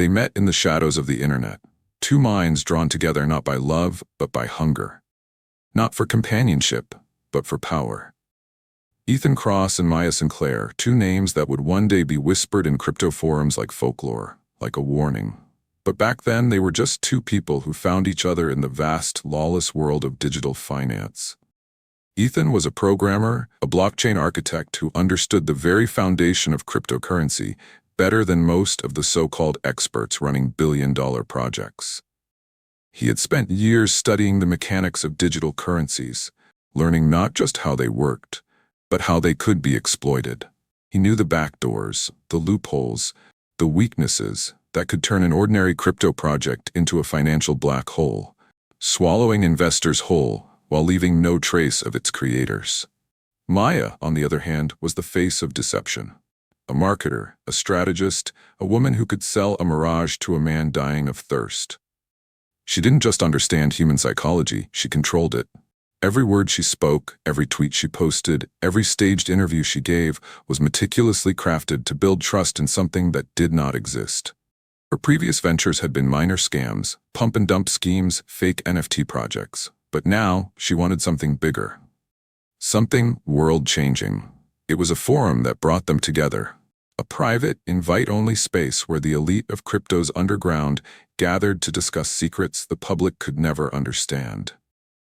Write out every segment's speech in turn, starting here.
They met in the shadows of the internet, two minds drawn together not by love, but by hunger. Not for companionship, but for power. Ethan Cross and Maya Sinclair, two names that would one day be whispered in crypto forums like folklore, like a warning. But back then, they were just two people who found each other in the vast, lawless world of digital finance. Ethan was a programmer, a blockchain architect who understood the very foundation of cryptocurrency better than most of the so-called experts running billion-dollar projects. He had spent years studying the mechanics of digital currencies, learning not just how they worked, but how they could be exploited. He knew the backdoors, the loopholes, the weaknesses that could turn an ordinary crypto project into a financial black hole, swallowing investors whole while leaving no trace of its creators. Maya, on the other hand, was the face of deception. A marketer, a strategist, a woman who could sell a mirage to a man dying of thirst. She didn't just understand human psychology, she controlled it. Every word she spoke, every tweet she posted, every staged interview she gave was meticulously crafted to build trust in something that did not exist. Her previous ventures had been minor scams, pump-and-dump schemes, fake NFT projects. But now, she wanted something bigger. Something world-changing. It was a forum that brought them together. A private, invite-only space where the elite of crypto's underground gathered to discuss secrets the public could never understand.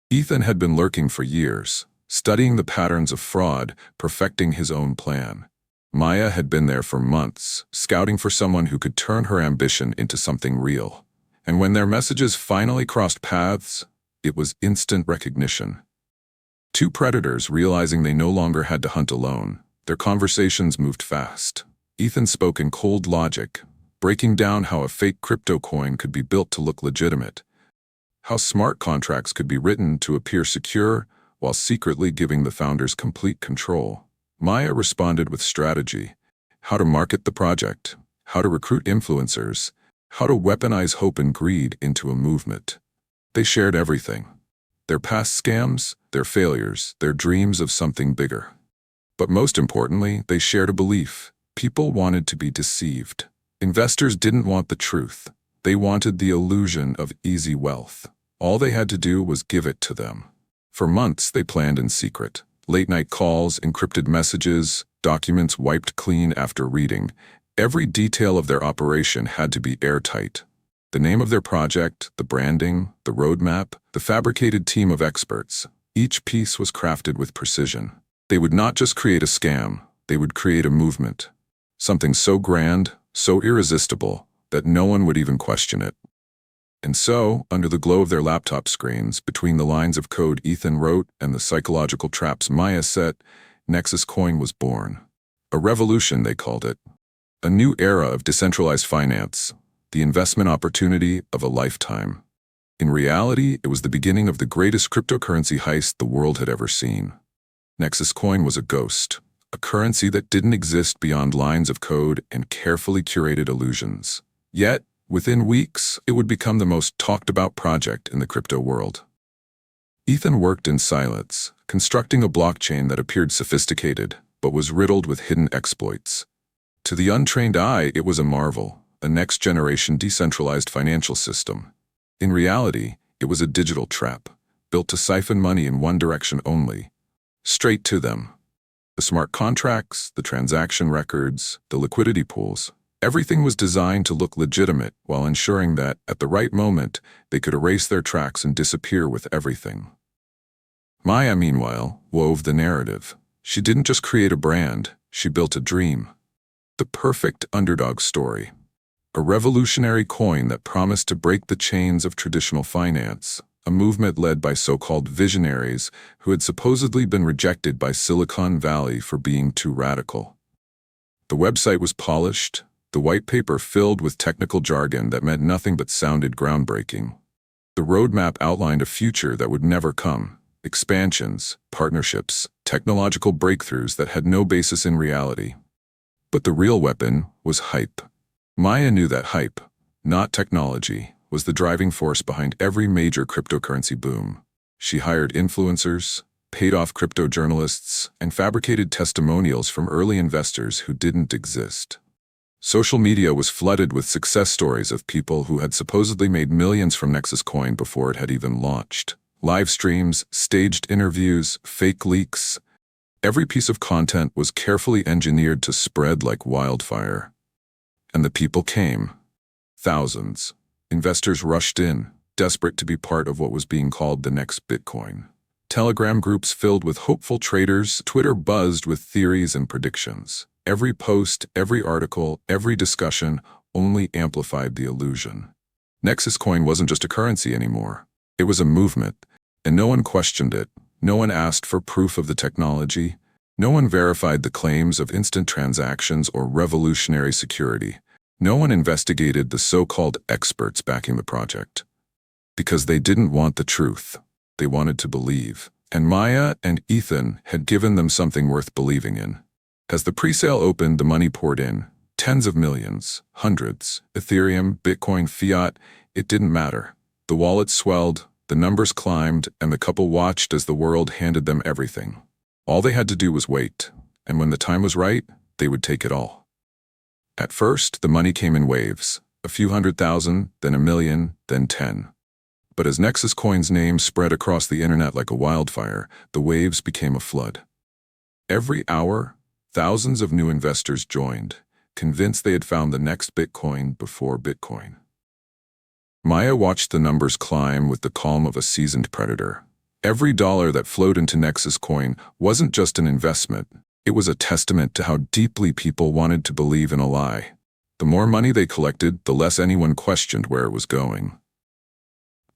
Ethan had been lurking for years, studying the patterns of fraud, perfecting his own plan. Maya had been there for months, scouting for someone who could turn her ambition into something real. And when their messages finally crossed paths, it was instant recognition. Two predators realizing they no longer had to hunt alone. Their conversations moved fast. Ethan spoke in cold logic, breaking down how a fake crypto coin could be built to look legitimate, how smart contracts could be written to appear secure while secretly giving the founders complete control. Maya responded with strategy, how to market the project, how to recruit influencers, how to weaponize hope and greed into a movement. They shared everything. Their past scams, their failures, their dreams of something bigger. But most importantly, they shared a belief. People wanted to be deceived. Investors didn't want the truth. They wanted the illusion of easy wealth. All they had to do was give it to them. For months, they planned in secret. Late-night calls, encrypted messages, documents wiped clean after reading. Every detail of their operation had to be airtight. The name of their project, the branding, the roadmap, the fabricated team of experts. Each piece was crafted with precision. They would not just create a scam, they would create a movement. Something so grand, so irresistible, that no one would even question it. And so, under the glow of their laptop screens, between the lines of code Ethan wrote and the psychological traps Maya set, Nexus Coin was born. A revolution, they called it. A new era of decentralized finance. The investment opportunity of a lifetime. In reality, it was the beginning of the greatest cryptocurrency heist the world had ever seen. Nexus Coin was a ghost, a currency that didn't exist beyond lines of code and carefully curated illusions. Yet, within weeks, it would become the most talked-about project in the crypto world. Ethan worked in silence, constructing a blockchain that appeared sophisticated, but was riddled with hidden exploits. To the untrained eye, it was a marvel. A next-generation decentralized financial system. In reality, it was a digital trap, built to siphon money in one direction only, straight to them. The smart contracts, the transaction records, the liquidity pools, everything was designed to look legitimate while ensuring that, at the right moment, they could erase their tracks and disappear with everything. Maya, meanwhile, wove the narrative. She didn't just create a brand, she built a dream. The perfect underdog story. A revolutionary coin that promised to break the chains of traditional finance, a movement led by so-called visionaries who had supposedly been rejected by Silicon Valley for being too radical. The website was polished, the white paper filled with technical jargon that meant nothing but sounded groundbreaking. The roadmap outlined a future that would never come, expansions, partnerships, technological breakthroughs that had no basis in reality. But the real weapon was hype. Maya knew that hype, not technology, was the driving force behind every major cryptocurrency boom. She hired influencers, paid off crypto journalists, and fabricated testimonials from early investors who didn't exist. Social media was flooded with success stories of people who had supposedly made millions from Nexus Coin before it had even launched. Live streams, staged interviews, fake leaks. Every piece of content was carefully engineered to spread like wildfire. And the people came. Thousands. Investors rushed in, desperate to be part of what was being called the next Bitcoin. Telegram groups filled with hopeful traders, Twitter buzzed with theories and predictions. Every post, every article, every discussion only amplified the illusion. Nexus Coin wasn't just a currency anymore. It was a movement, and no one questioned it. No one asked for proof of the technology. No one verified the claims of instant transactions or revolutionary security. No one investigated the so-called experts backing the project. Because they didn't want the truth. They wanted to believe. And Maya and Ethan had given them something worth believing in. As the presale opened, the money poured in. Tens of millions, hundreds, Ethereum, Bitcoin, fiat, it didn't matter. The wallets swelled, the numbers climbed, and the couple watched as the world handed them everything. All they had to do was wait, and when the time was right, they would take it all. At first, the money came in waves, a few 100,000, then 1 million, then 10. But as Nexus Coin's name spread across the internet like a wildfire, the waves became a flood. Every hour, thousands of new investors joined, convinced they had found the next Bitcoin before Bitcoin. Maya watched the numbers climb with the calm of a seasoned predator. Every dollar that flowed into Nexus Coin wasn't just an investment. It was a testament to how deeply people wanted to believe in a lie. The more money they collected, the less anyone questioned where it was going.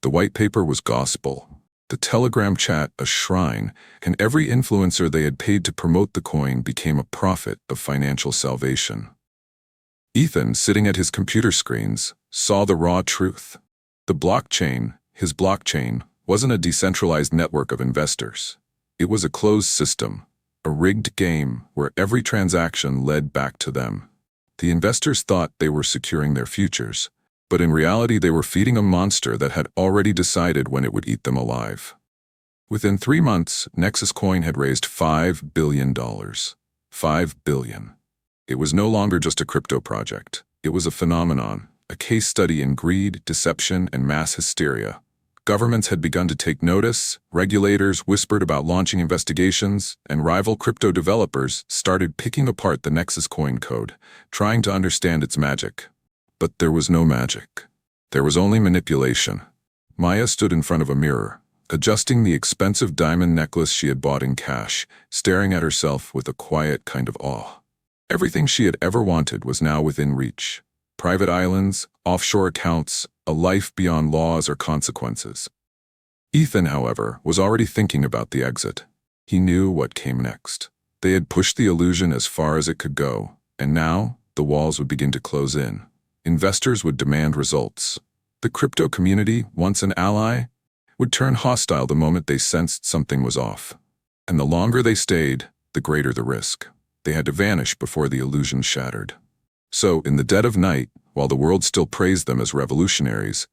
The white paper was gospel. The Telegram chat a shrine, and every influencer they had paid to promote the coin became a prophet of financial salvation. Ethan, sitting at his computer screens, saw the raw truth. The blockchain, his blockchain, wasn't a decentralized network of investors. It was a closed system, a rigged game where every transaction led back to them. The investors thought they were securing their futures, but in reality they were feeding a monster that had already decided when it would eat them alive. Within 3 months, Nexus Coin had raised $5 billion. $5 billion. It was no longer just a crypto project. It was a phenomenon, a case study in greed, deception, and mass hysteria. Governments had begun to take notice, regulators whispered about launching investigations, and rival crypto developers started picking apart the Nexus Coin code, trying to understand its magic. But there was no magic. There was only manipulation. Maya stood in front of a mirror, adjusting the expensive diamond necklace she had bought in cash, staring at herself with a quiet kind of awe. Everything she had ever wanted was now within reach. Private islands, offshore accounts, a life beyond laws or consequences. Ethan, however, was already thinking about the exit. He knew what came next. They had pushed the illusion as far as it could go, and now the walls would begin to close in. Investors would demand results. The crypto community, once an ally, would turn hostile the moment they sensed something was off. And the longer they stayed, the greater the risk. They had to vanish before the illusion shattered. So, in the dead of night, while the world still praised them as revolutionaries,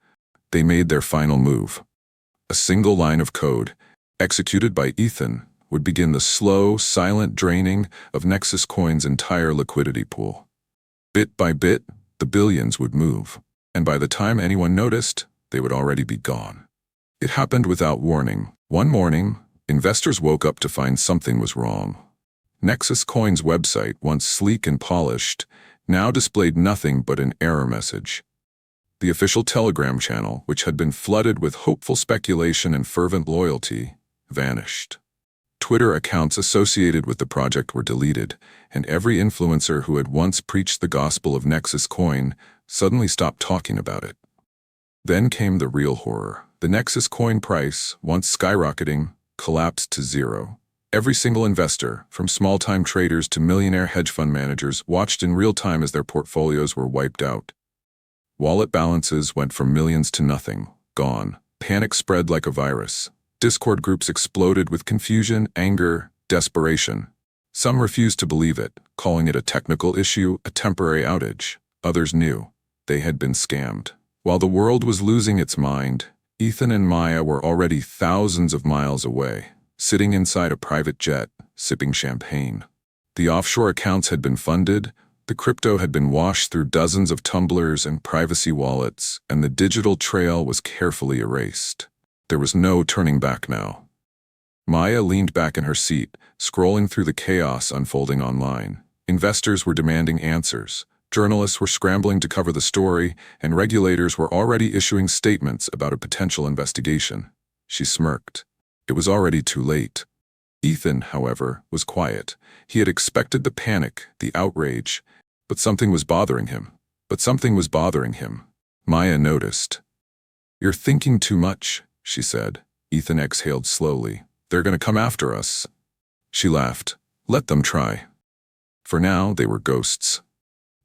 they made their final move. A single line of code, executed by Ethan, would begin the slow, silent draining of Nexus Coin's entire liquidity pool. Bit by bit, the billions would move, and by the time anyone noticed, they would already be gone. It happened without warning. One morning, investors woke up to find something was wrong. Nexus Coin's website, once sleek and polished, now displayed nothing but an error message. The official Telegram channel, which had been flooded with hopeful speculation and fervent loyalty, vanished. Twitter accounts associated with the project were deleted, and every influencer who had once preached the gospel of Nexus Coin suddenly stopped talking about it. Then came the real horror. The Nexus Coin price, once skyrocketing, collapsed to zero. Every single investor, from small-time traders to millionaire hedge fund managers, watched in real time as their portfolios were wiped out. Wallet balances went from millions to nothing, gone. Panic spread like a virus. Discord groups exploded with confusion, anger, desperation. Some refused to believe it, calling it a technical issue, a temporary outage. Others knew they had been scammed. While the world was losing its mind, Ethan and Maya were already thousands of miles away, sitting inside a private jet, sipping champagne. The offshore accounts had been funded, The crypto had been washed through dozens of tumblers and privacy wallets, and the digital trail was carefully erased. There was no turning back now. Maya leaned back in her seat, scrolling through the chaos unfolding online. Investors were demanding answers. Journalists were scrambling to cover the story, and regulators were already issuing statements about a potential investigation. She smirked. It was already too late. Ethan, however, was quiet. He had expected the panic, the outrage, but something was bothering him. Maya noticed. "You're thinking too much," she said. Ethan exhaled slowly. "They're going to come after us." She laughed. "Let them try." For now, they were ghosts.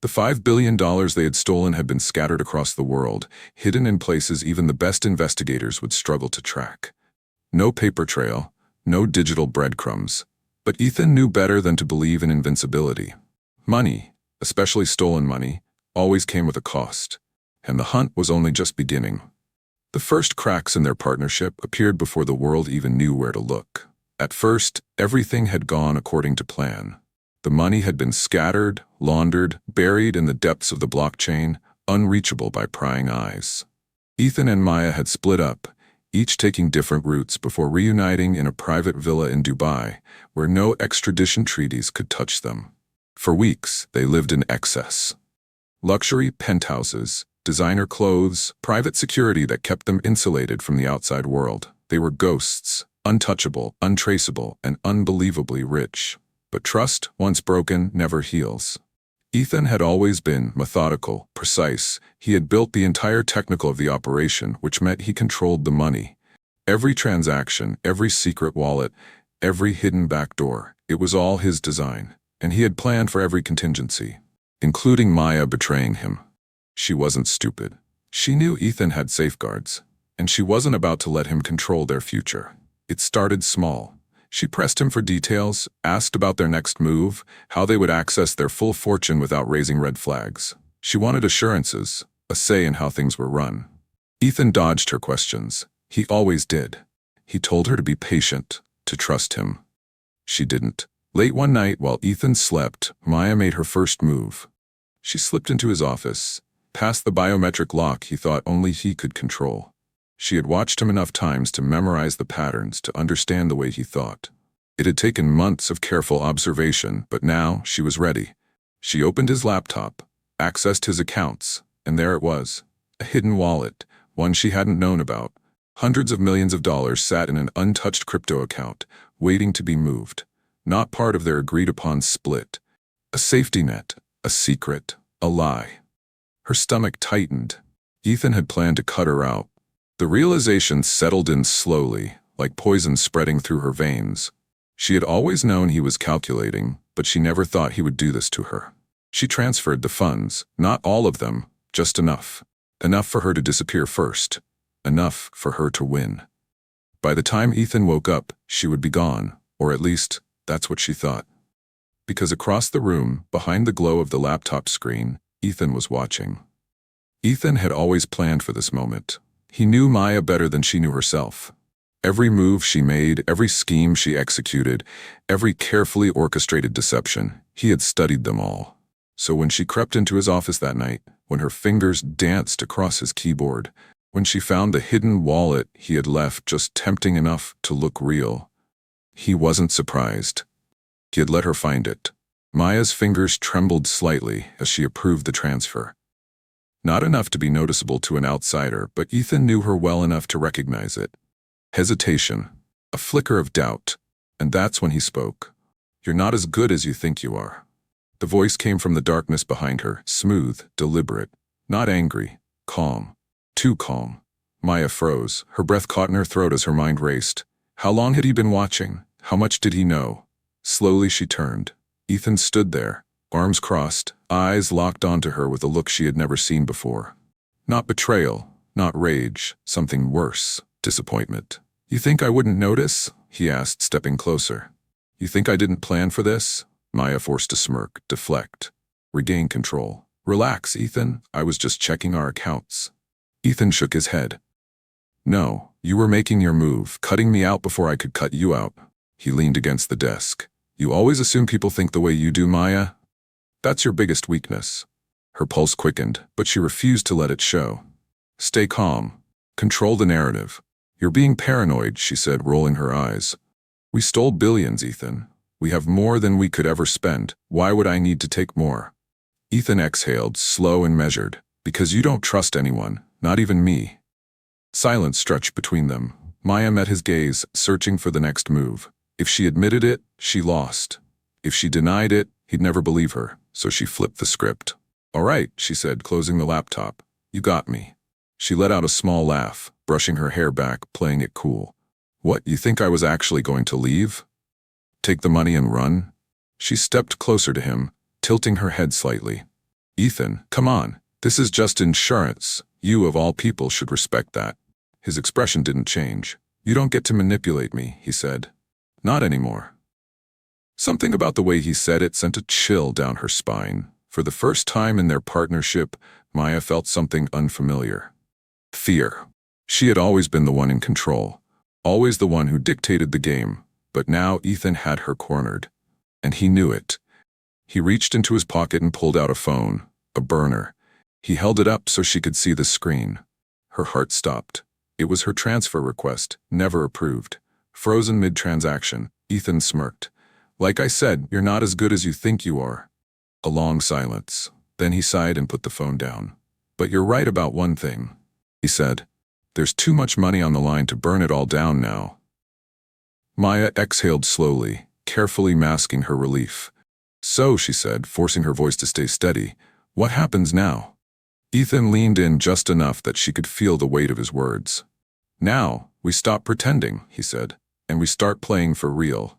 The $5 billion they had stolen had been scattered across the world, hidden in places even the best investigators would struggle to track. No paper trail, no digital breadcrumbs. But Ethan knew better than to believe in invincibility. Money, especially stolen money, always came with a cost, and the hunt was only just beginning. The first cracks in their partnership appeared before the world even knew where to look. At first, everything had gone according to plan. The money had been scattered, laundered, buried in the depths of the blockchain, unreachable by prying eyes. Ethan and Maya had split up, each taking different routes before reuniting in a private villa in Dubai, where no extradition treaties could touch them. For weeks, they lived in excess. Luxury penthouses, designer clothes, private security that kept them insulated from the outside world. They were ghosts, untouchable, untraceable, and unbelievably rich. But trust, once broken, never heals. Ethan had always been methodical, precise. He had built the entire technical of the operation, which meant he controlled the money. Every transaction, every secret wallet, every hidden backdoor. It was all his design, and he had planned for every contingency, including Maya betraying him. She wasn't stupid. She knew Ethan had safeguards, and she wasn't about to let him control their future. It started small. She pressed him for details, asked about their next move, how they would access their full fortune without raising red flags. She wanted assurances, a say in how things were run. Ethan dodged her questions. He always did. He told her to be patient, to trust him. She didn't. Late one night, while Ethan slept, Maya made her first move. She slipped into his office, past the biometric lock he thought only he could control. She had watched him enough times to memorize the patterns, to understand the way he thought. It had taken months of careful observation, but now she was ready. She opened his laptop, accessed his accounts, and there it was. A hidden wallet, one she hadn't known about. Hundreds of millions of dollars sat in an untouched crypto account, waiting to be moved. Not part of their agreed-upon split. A safety net, a secret, a lie. Her stomach tightened. Ethan had planned to cut her out. The realization settled in slowly, like poison spreading through her veins. She had always known he was calculating, but she never thought he would do this to her. She transferred the funds, not all of them, just enough. Enough for her to disappear first. Enough for her to win. By the time Ethan woke up, she would be gone, or at least, that's what she thought. Because across the room, behind the glow of the laptop screen, Ethan was watching. Ethan had always planned for this moment. He knew Maya better than she knew herself. Every move she made, every scheme she executed, every carefully orchestrated deception, he had studied them all. So when she crept into his office that night, when her fingers danced across his keyboard, when she found the hidden wallet he had left just tempting enough to look real, he wasn't surprised. He had let her find it. Maya's fingers trembled slightly as she approved the transfer. Not enough to be noticeable to an outsider, but Ethan knew her well enough to recognize it. Hesitation, a flicker of doubt, and that's when he spoke. "You're not as good as you think you are." The voice came from the darkness behind her, smooth, deliberate, not angry, calm. Too calm. Maya froze, her breath caught in her throat as her mind raced. How long had he been watching? How much did he know? Slowly she turned. Ethan stood there, arms crossed, eyes locked onto her with a look she had never seen before. Not betrayal, not rage, something worse, disappointment. "You think I wouldn't notice?" he asked, stepping closer. "You think I didn't plan for this?" Maya forced a smirk, deflect, regain control. "Relax, Ethan, I was just checking our accounts." Ethan shook his head. "No, you were making your move, cutting me out before I could cut you out." He leaned against the desk. "You always assume people think the way you do, Maya?" That's your biggest weakness. Her pulse quickened, but she refused to let it show. Stay calm. Control the narrative. You're being paranoid, she said, rolling her eyes. We stole billions, Ethan. We have more than we could ever spend. Why would I need to take more? Ethan exhaled, slow and measured. Because you don't trust anyone, not even me. Silence stretched between them. Maya met his gaze, searching for the next move. If she admitted it, she lost. If she denied it, he'd never believe her, so she flipped the script. All right, she said, closing the laptop. You got me. She let out a small laugh, brushing her hair back, playing it cool. What, you think I was actually going to leave? Take the money and run? She stepped closer to him, tilting her head slightly. Ethan, come on. This is just insurance. You, of all people, should respect that. His expression didn't change. You don't get to manipulate me, he said. Not anymore. Something about the way he said it sent a chill down her spine. For the first time in their partnership, Maya felt something unfamiliar. Fear. She had always been the one in control, always the one who dictated the game, but now Ethan had her cornered. And he knew it. He reached into his pocket and pulled out a phone, a burner. He held it up so she could see the screen. Her heart stopped. It was her transfer request, never approved. Frozen mid-transaction. Ethan smirked. Like I said, you're not as good as you think you are. A long silence. Then he sighed and put the phone down. But you're right about one thing, he said. There's too much money on the line to burn it all down now. Maya exhaled slowly, carefully masking her relief. So, she said, forcing her voice to stay steady, what happens now? Ethan leaned in just enough that she could feel the weight of his words. Now, we stop pretending, he said, and we start playing for real.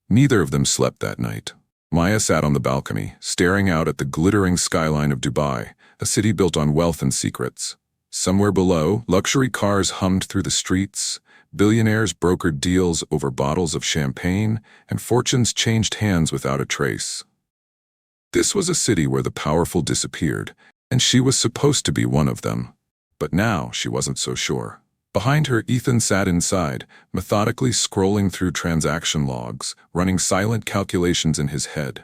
Neither of them slept that night. Maya sat on the balcony, staring out at the glittering skyline of Dubai, a city built on wealth and secrets. Somewhere below, luxury cars hummed through the streets, billionaires brokered deals over bottles of champagne, and fortunes changed hands without a trace. This was a city where the powerful disappeared, and she was supposed to be one of them. But now she wasn't so sure. Behind her, Ethan sat inside, methodically scrolling through transaction logs, running silent calculations in his head.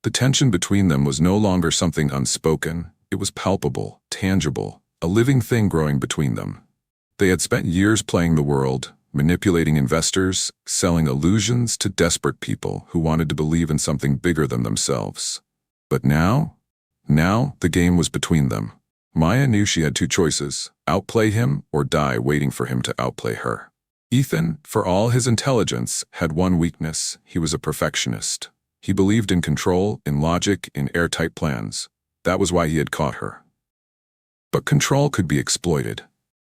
The tension between them was no longer something unspoken. It was palpable, tangible, a living thing growing between them. They had spent years playing the world, manipulating investors, selling illusions to desperate people who wanted to believe in something bigger than themselves. But now the game was between them. Maya knew she had two choices, outplay him or die waiting for him to outplay her. Ethan, for all his intelligence, had one weakness. He was a perfectionist. He believed in control, in logic, in airtight plans. That was why he had caught her. But control could be exploited.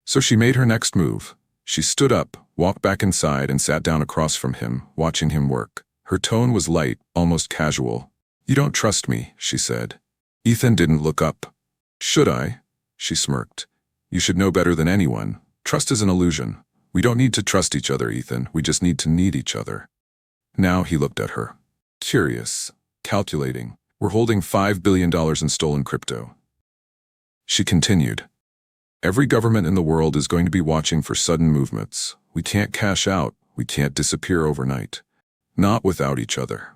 So she made her next move. She stood up, walked back inside, and sat down across from him, watching him work. Her tone was light, almost casual. You don't trust me, she said. Ethan didn't look up. Should I? She smirked. You should know better than anyone. Trust is an illusion. We don't need to trust each other, Ethan. We just need to need each other. Now he looked at her. Curious. Calculating. We're holding $5 billion in stolen crypto. She continued. Every government in the world is going to be watching for sudden movements. We can't cash out. We can't disappear overnight. Not without each other.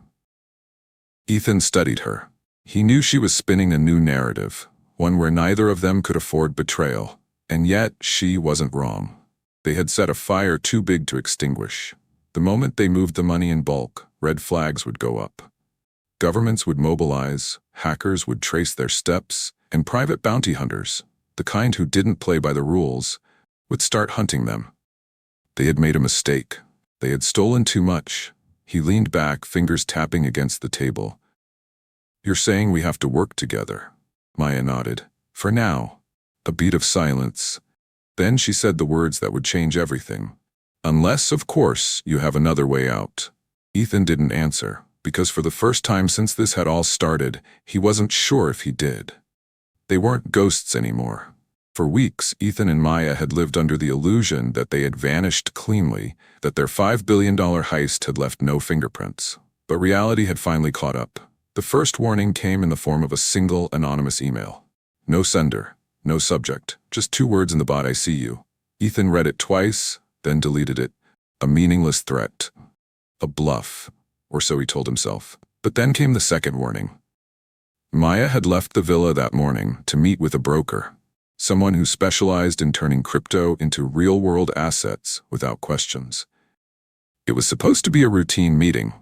Ethan studied her. He knew she was spinning a new narrative, one where neither of them could afford betrayal. And yet, she wasn't wrong. They had set a fire too big to extinguish. The moment they moved the money in bulk, red flags would go up. Governments would mobilize, hackers would trace their steps, and private bounty hunters, the kind who didn't play by the rules, would start hunting them. They had made a mistake. They had stolen too much. He leaned back, fingers tapping against the table. You're saying we have to work together? Maya nodded. For now. A beat of silence. Then she said the words that would change everything. Unless, of course, you have another way out. Ethan didn't answer, because for the first time since this had all started, he wasn't sure if he did. They weren't ghosts anymore. For weeks, Ethan and Maya had lived under the illusion that they had vanished cleanly, that their $5 billion heist had left no fingerprints. But reality had finally caught up. The first warning came in the form of a single anonymous email. No sender, no subject, just two words in the bot, I see you. Ethan read it twice, then deleted it. A meaningless threat. A bluff, or so he told himself. But then came the second warning. Maya had left the villa that morning to meet with a broker, someone who specialized in turning crypto into real-world assets without questions. It was supposed to be a routine meeting,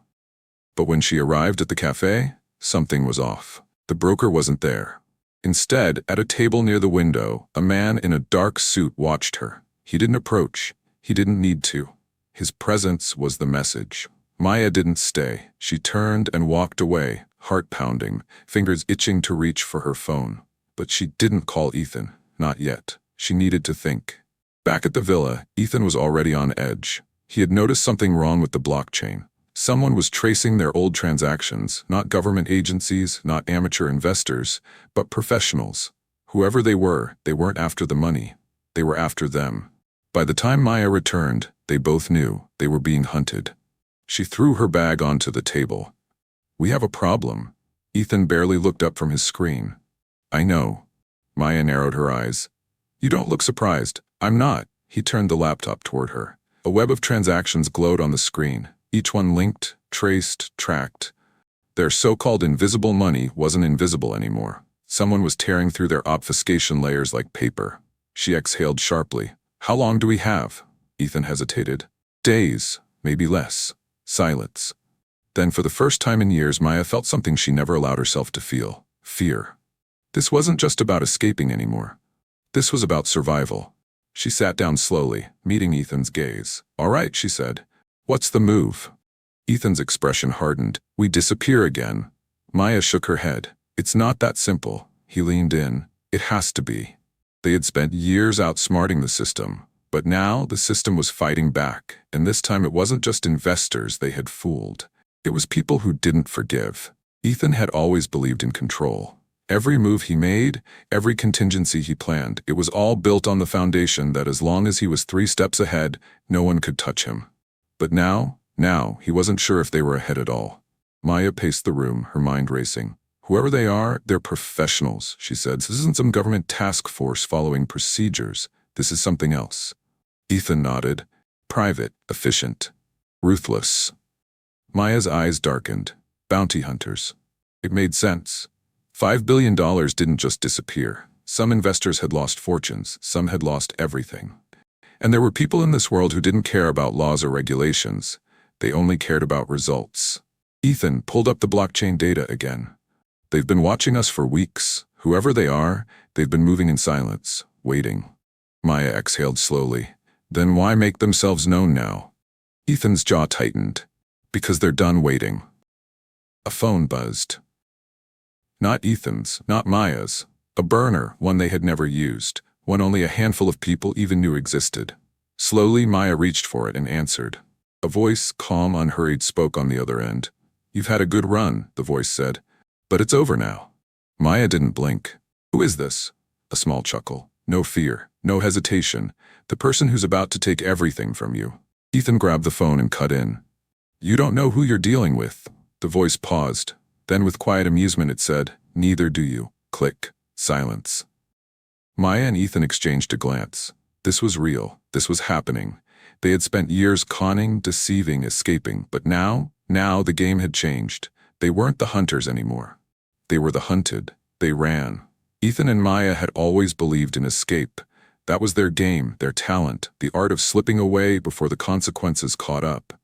but when she arrived at the cafe, something was off. The broker wasn't there. Instead, at a table near the window, a man in a dark suit watched her. He didn't approach. He didn't need to. His presence was the message. Maya didn't stay. She turned and walked away, heart pounding, fingers itching to reach for her phone. But she didn't call Ethan. Not yet. She needed to think. Back at the villa, Ethan was already on edge. He had noticed something wrong with the blockchain. Someone was tracing their old transactions, not government agencies, not amateur investors, but professionals. Whoever they weren't after the money. They were after them. By the time Maya returned, they both knew they were being hunted. She threw her bag onto the table. "We have a problem." Ethan barely looked up from his screen. "I know." Maya narrowed her eyes. "You don't look surprised." "I'm not." He turned the laptop toward her. A web of transactions glowed on the screen, each one linked, traced, tracked. Their so-called invisible money wasn't invisible anymore. Someone was tearing through their obfuscation layers like paper. She exhaled sharply. "How long do we have?" Ethan hesitated. "Days, maybe less." Silence. Then for the first time in years, Maya felt something she never allowed herself to feel. Fear. This wasn't just about escaping anymore. This was about survival. She sat down slowly, meeting Ethan's gaze. "All right," she said. "What's the move?" Ethan's expression hardened. "We disappear again." Maya shook her head. "It's not that simple." He leaned in. "It has to be." They had spent years outsmarting the system, but now the system was fighting back, and this time it wasn't just investors they had fooled. It was people who didn't forgive. Ethan had always believed in control. Every move he made, every contingency he planned, it was all built on the foundation that as long as he was 3 steps ahead, no one could touch him. But now, he wasn't sure if they were ahead at all. Maya paced the room, her mind racing. "Whoever they are, they're professionals," she said. "This isn't some government task force following procedures. This is something else." Ethan nodded. "Private, efficient, ruthless." Maya's eyes darkened. Bounty hunters. It made sense. $5 billion didn't just disappear. Some investors had lost fortunes, some had lost everything. And there were people in this world who didn't care about laws or regulations. They only cared about results. Ethan pulled up the blockchain data again. "They've been watching us for weeks. Whoever they are, they've been moving in silence, waiting." Maya exhaled slowly. "Then why make themselves known now?" Ethan's jaw tightened. "Because they're done waiting." A phone buzzed. Not Ethan's, not Maya's. A burner, one they had never used, one only a handful of people even knew existed. Slowly, Maya reached for it and answered. A voice, calm, unhurried, spoke on the other end. "You've had a good run," the voice said. "But it's over now." Maya didn't blink. "Who is this?" A small chuckle. No fear, no hesitation. "The person who's about to take everything from you." Ethan grabbed the phone and cut in. "You don't know who you're dealing with." The voice paused. Then with quiet amusement it said, "Neither do you." Click. Silence. Maya and Ethan exchanged a glance. This was real. This was happening. They had spent years conning, deceiving, escaping, but now the game had changed. They weren't the hunters anymore. They were the hunted. They ran. Ethan and Maya had always believed in escape. That was their game, their talent, the art of slipping away before the consequences caught up.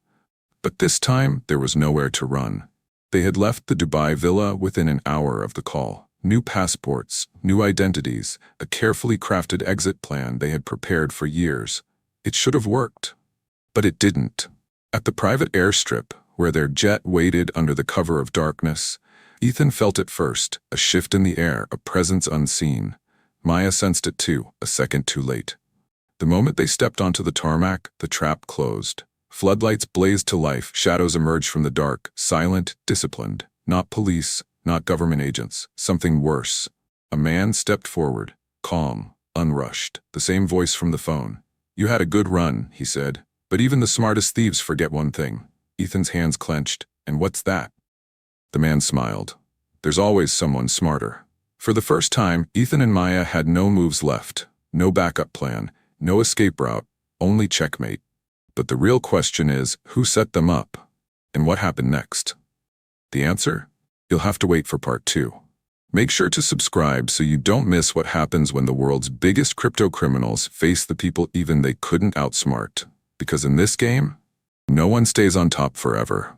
But this time, there was nowhere to run. They had left the Dubai villa within an hour of the call. New passports, new identities, a carefully crafted exit plan they had prepared for years. It should have worked. But it didn't. At the private airstrip, where their jet waited under the cover of darkness, Ethan felt it first, a shift in the air, a presence unseen. Maya sensed it too, a second too late. The moment they stepped onto the tarmac, the trap closed. Floodlights blazed to life, shadows emerged from the dark, silent, disciplined. Not police, not government agents, something worse. A man stepped forward, calm, unrushed, the same voice from the phone. "You had a good run," he said, "but even the smartest thieves forget one thing." Ethan's hands clenched. "And what's that?" The man smiled. "There's always someone smarter." For the first time, Ethan and Maya had no moves left, no backup plan, no escape route, only checkmate. But the real question is, who set them up? And what happened next? The answer? You'll have to wait for part 2. Make sure to subscribe so you don't miss what happens when the world's biggest crypto criminals face the people even they couldn't outsmart. Because in this game, no one stays on top forever.